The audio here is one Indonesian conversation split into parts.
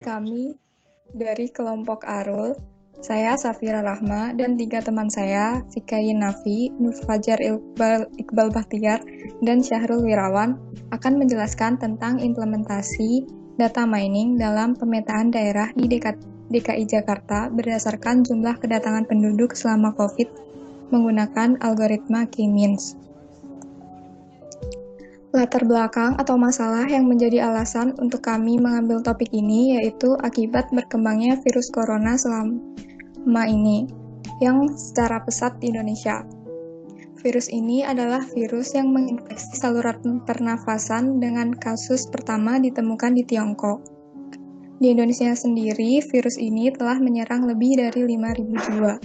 Kami dari kelompok Arul, saya Safira Rahma dan 3 teman saya, Fikayin Nafi, Nur Fajar Iqbal Bahtiar, dan Syahrul Wirawan, akan menjelaskan tentang implementasi data mining dalam pemetaan daerah di DKI Jakarta berdasarkan jumlah kedatangan penduduk selama COVID menggunakan algoritma K-means. Latar belakang atau masalah yang menjadi alasan untuk kami mengambil topik ini yaitu akibat berkembangnya virus corona selama ini yang secara pesat di Indonesia. Virus ini adalah virus yang menginfeksi saluran pernafasan dengan kasus pertama ditemukan di Tiongkok. Di Indonesia sendiri, virus ini telah menyerang lebih dari 5.000 jiwa.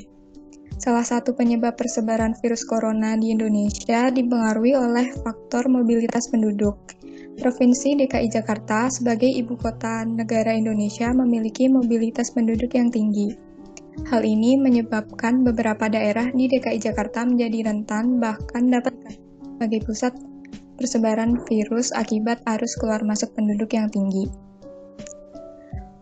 Salah satu penyebab persebaran virus corona di Indonesia dipengaruhi oleh faktor mobilitas penduduk. Provinsi DKI Jakarta sebagai ibu kota negara Indonesia memiliki mobilitas penduduk yang tinggi. Hal ini menyebabkan beberapa daerah di DKI Jakarta menjadi rentan bahkan dapat sebagai pusat persebaran virus akibat arus keluar masuk penduduk yang tinggi.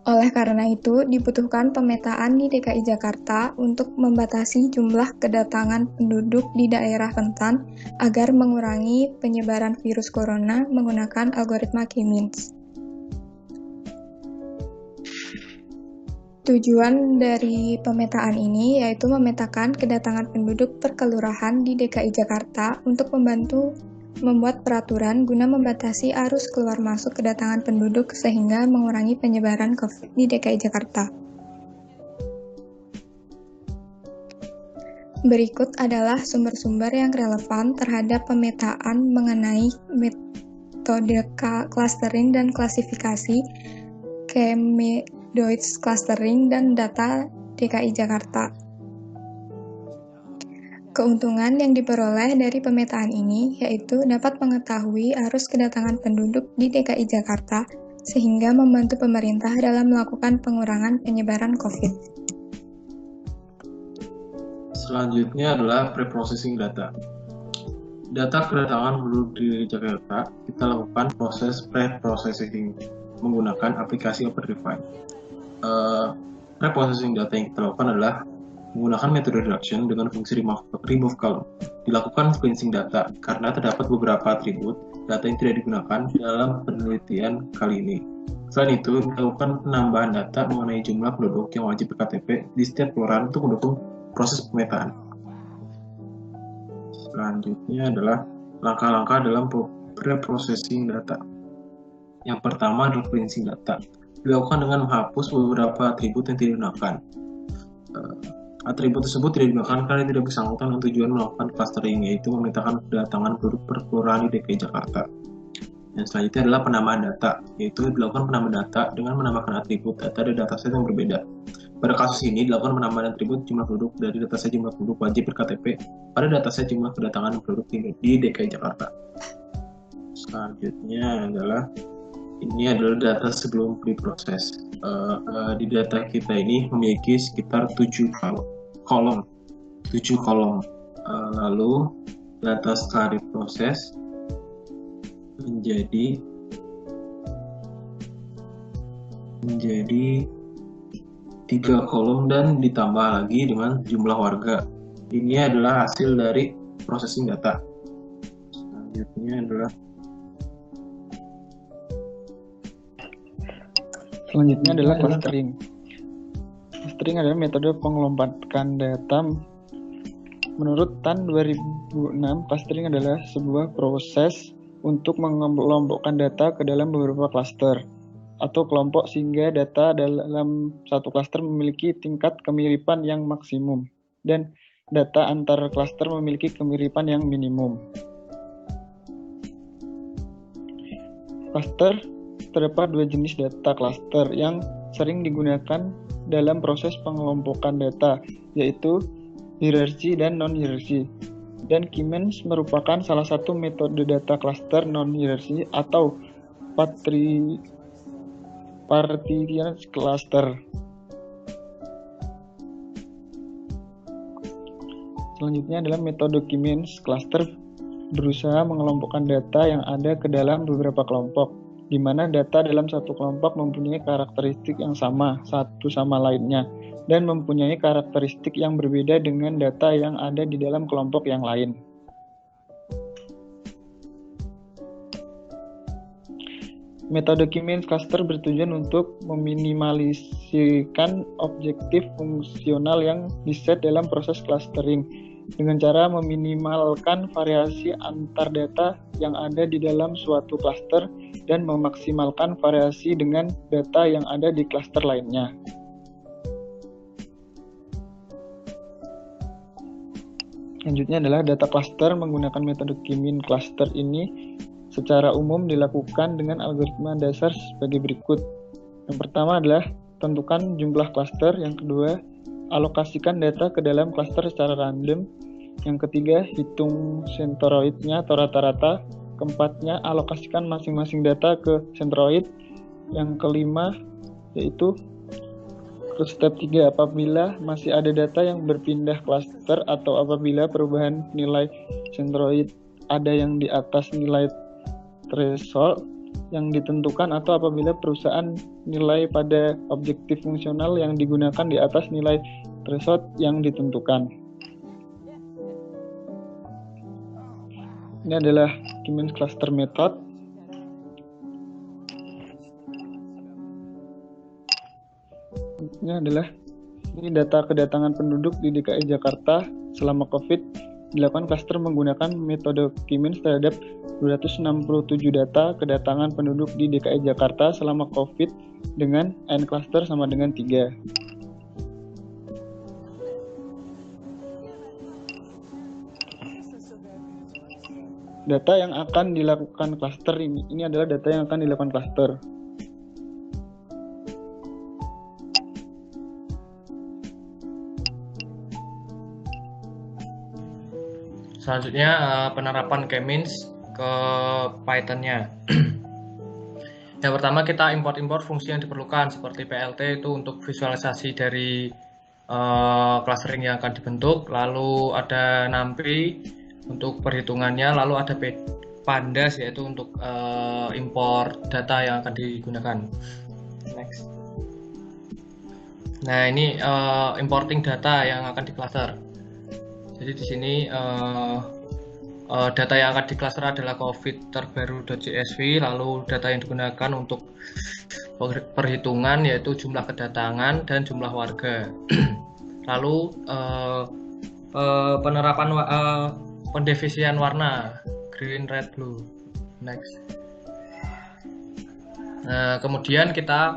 Oleh karena itu, dibutuhkan pemetaan di DKI Jakarta untuk membatasi jumlah kedatangan penduduk di daerah rentan agar mengurangi penyebaran virus corona menggunakan algoritma K-means. Tujuan dari pemetaan ini yaitu memetakan kedatangan penduduk per kelurahan di DKI Jakarta untuk membantu membuat peraturan guna membatasi arus keluar masuk kedatangan penduduk sehingga mengurangi penyebaran COVID di DKI Jakarta. Berikut adalah sumber-sumber yang relevan terhadap pemetaan mengenai metode clustering dan klasifikasi, K-means clustering, dan data DKI Jakarta. Keuntungan yang diperoleh dari pemetaan ini yaitu dapat mengetahui arus kedatangan penduduk di DKI Jakarta sehingga membantu pemerintah dalam melakukan pengurangan penyebaran COVID. Selanjutnya adalah pre-processing data. Data kedatangan penduduk di Jakarta kita lakukan proses pre-processing menggunakan aplikasi OpenRefine. Pre-processing data yang kita lakukan adalah menggunakan metode reduction dengan fungsi remove column. Dilakukan cleansing data karena terdapat beberapa atribut data yang tidak digunakan dalam penelitian kali ini. Selain itu, dilakukan penambahan data mengenai jumlah penduduk yang wajib berKTP di setiap kelurahan untuk mendukung proses pemetaan. Selanjutnya adalah langkah-langkah dalam pre-processing data. Yang pertama adalah cleansing data. Dilakukan dengan menghapus beberapa atribut yang tidak digunakan. Atribut tersebut tidak digunakan karena tidak bersangkutan dengan tujuan melakukan clustering, yaitu memetakan kedatangan penduduk per kelurahan di DKI Jakarta. Yang selanjutnya adalah penambahan data, yaitu dilakukan penambahan data dengan menambahkan atribut data dari dataset yang berbeda. Pada kasus ini, dilakukan penambahan atribut jumlah penduduk dari dataset jumlah penduduk wajib berKTP pada dataset jumlah kedatangan penduduk di DKI Jakarta. Selanjutnya adalah data sebelum diproses. Di data kita ini memiliki sekitar 7 kolom. Lalu data setelah diproses menjadi 3 kolom dan ditambah lagi dengan jumlah warga. Ini adalah hasil dari processing data. Selanjutnya adalah clustering. Clustering adalah metode pengelompatan data. Menurut TAN 2006, clustering adalah sebuah proses untuk mengelompokkan data ke dalam beberapa klaster atau kelompok sehingga data dalam satu klaster memiliki tingkat kemiripan yang maksimum dan data antar klaster memiliki kemiripan yang minimum. Klaster terdapat 2 jenis data klaster yang sering digunakan dalam proses pengelompokan data, yaitu hierarki dan non-hierarki. Dan K-means merupakan salah satu metode data klaster non-hierarki atau partition cluster. Selanjutnya adalah metode K-means cluster berusaha mengelompokkan data yang ada ke dalam beberapa kelompok. di mana data dalam satu kelompok mempunyai karakteristik yang sama satu sama lainnya dan mempunyai karakteristik yang berbeda dengan data yang ada di dalam kelompok yang lain. Metode K-means cluster bertujuan untuk meminimalisirkan objektif fungsional yang diset dalam proses clustering dengan cara meminimalkan variasi antar data yang ada di dalam suatu cluster dan memaksimalkan variasi dengan data yang ada di cluster lainnya. Selanjutnya adalah data cluster. Menggunakan metode K-means cluster ini secara umum dilakukan dengan algoritma dasar sebagai berikut. Yang pertama adalah tentukan jumlah cluster. Yang kedua, alokasikan data ke dalam cluster secara random. Yang ketiga, hitung sentroidnya atau rata-rata. Keempatnya, alokasikan masing-masing data ke sentroid. Yang kelima, yaitu ke step 3, apabila masih ada data yang berpindah cluster atau apabila perubahan nilai sentroid ada yang di atas nilai threshold yang ditentukan atau apabila perusahaan nilai pada objektif fungsional yang digunakan di atas nilai threshold yang ditentukan. Ini adalah K-means cluster method. Ini data kedatangan penduduk di DKI Jakarta selama COVID. Dilakukan cluster menggunakan metode K-means terhadap 267 data kedatangan penduduk di DKI Jakarta selama COVID dengan N cluster sama dengan 3. Data yang akan dilakukan cluster ini adalah data yang akan dilakukan cluster. Selanjutnya penerapan K-means ke Python-nya. Yang pertama kita import fungsi yang diperlukan seperti PLT itu untuk visualisasi dari clustering yang akan dibentuk, lalu ada NumPy untuk perhitungannya, lalu ada Pandas yaitu untuk import data yang akan digunakan. Next. Nah ini importing data yang akan di cluster. Jadi di sini data yang akan di cluster adalah COVID terbaru.csv, lalu data yang digunakan untuk perhitungan yaitu jumlah kedatangan dan jumlah warga. Lalu penerapan pendefisian warna green, red, blue. Next. Nah, kemudian kita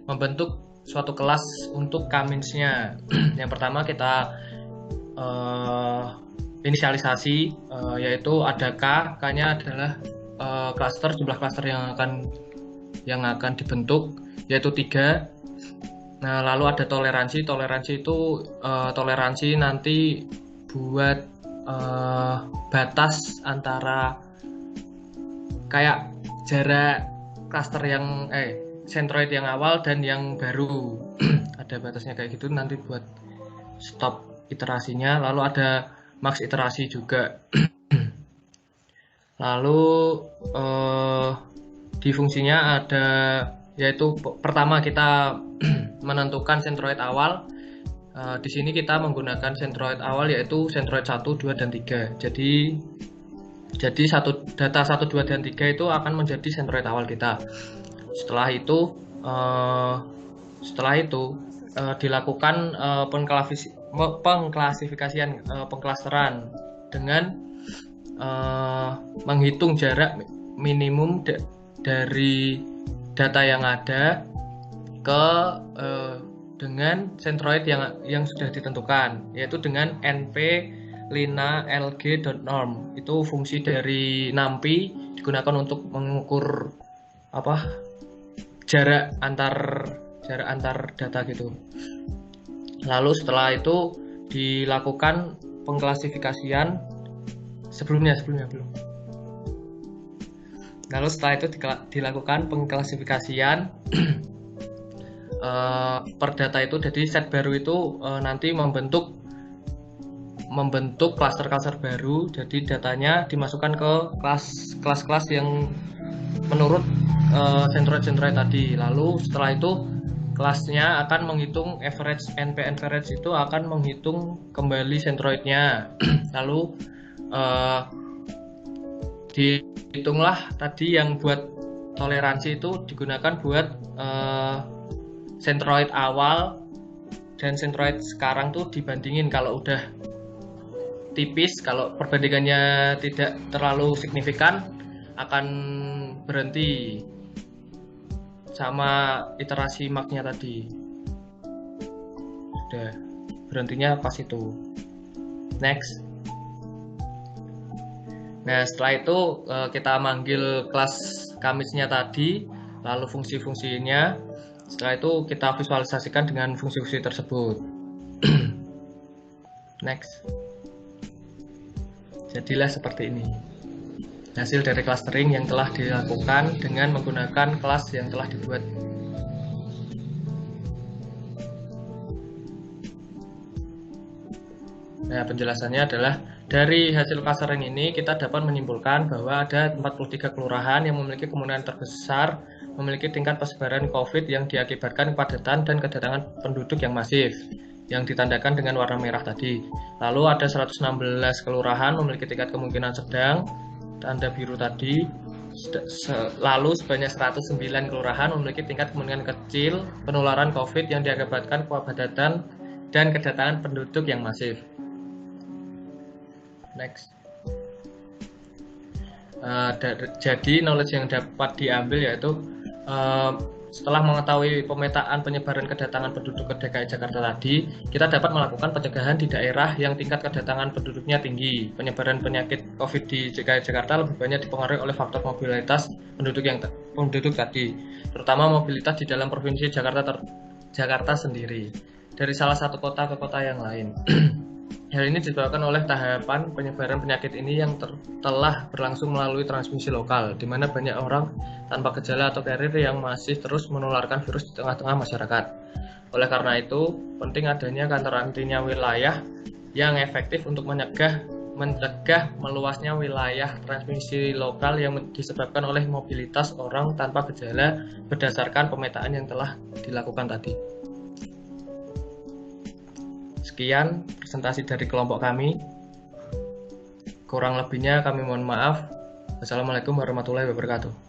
membentuk suatu kelas untuk K-means-nya. Yang pertama kita inisialisasi, yaitu ada K-nya adalah jumlah cluster yang akan dibentuk yaitu 3. Nah, lalu ada toleransi itu toleransi nanti buat batas antara kayak jarak cluster yang centroid yang awal dan yang baru. Ada batasnya kayak gitu nanti buat stop iterasinya. Lalu ada max iterasi juga. Lalu di fungsinya ada yaitu pertama kita menentukan centroid awal. Di sini kita menggunakan centroid awal yaitu centroid 1, 2, dan 3. Jadi data 1, 2, dan 3 itu akan menjadi centroid awal kita. Setelah itu dilakukan pengklasifikasian dengan menghitung jarak minimum dari data yang ada ke dengan centroid yang sudah ditentukan, yaitu dengan np lina lg.norm. Itu fungsi dari NumPy digunakan untuk mengukur jarak antar data gitu. Lalu setelah itu dilakukan pengklasifikasian sebelumnya belum. Lalu setelah itu dilakukan pengklasifikasian per data itu. Jadi set baru itu nanti membentuk klaster-klaster baru. Jadi datanya dimasukkan ke kelas-kelas yang menurut sentroid tadi. Lalu setelah itu kelasnya akan menghitung average, NP average itu akan menghitung kembali sentroidnya. Lalu dihitunglah tadi yang buat toleransi itu digunakan buat sentroid awal dan sentroid sekarang tuh dibandingin. Kalau udah tipis, kalau perbandingannya tidak terlalu signifikan, akan berhenti sama iterasi marknya tadi. Sudah, berhentinya pas itu. Next. Nah, setelah itu kita manggil kelas kamisnya tadi, lalu fungsi-fungsinya. Setelah itu kita visualisasikan dengan fungsi-fungsi tersebut. Next. Jadilah seperti ini. Hasil dari clustering yang telah dilakukan dengan menggunakan kelas yang telah dibuat. Nah, penjelasannya adalah dari hasil clustering ini kita dapat menyimpulkan bahwa ada 43 kelurahan yang memiliki kemungkinan terbesar memiliki tingkat persebaran COVID yang diakibatkan kepadatan dan kedatangan penduduk yang masif, yang ditandakan dengan warna merah tadi. Lalu ada 116 kelurahan memiliki tingkat kemungkinan sedang, tanda biru tadi. Lalu sebanyak 109 kelurahan memiliki tingkat kemungkinan kecil penularan COVID yang diakibatkan kepadatan dan kedatangan penduduk yang masif. Next. Jadi knowledge yang dapat diambil yaitu setelah mengetahui pemetaan penyebaran kedatangan penduduk ke DKI Jakarta tadi, kita dapat melakukan pencegahan di daerah yang tingkat kedatangan penduduknya tinggi. Penyebaran penyakit COVID di DKI Jakarta lebih banyak dipengaruhi oleh faktor mobilitas penduduk tadi, terutama mobilitas di dalam provinsi Jakarta sendiri, dari salah satu kota ke kota yang lain. Hal ini disebabkan oleh tahapan penyebaran penyakit ini yang telah berlangsung melalui transmisi lokal, di mana banyak orang tanpa gejala atau carrier yang masih terus menularkan virus di tengah-tengah masyarakat. Oleh karena itu, penting adanya karantina wilayah yang efektif untuk mencegah meluasnya wilayah transmisi lokal yang disebabkan oleh mobilitas orang tanpa gejala berdasarkan pemetaan yang telah dilakukan tadi. Sekian presentasi dari kelompok kami. Kurang lebihnya kami mohon maaf. Wassalamualaikum warahmatullahi wabarakatuh.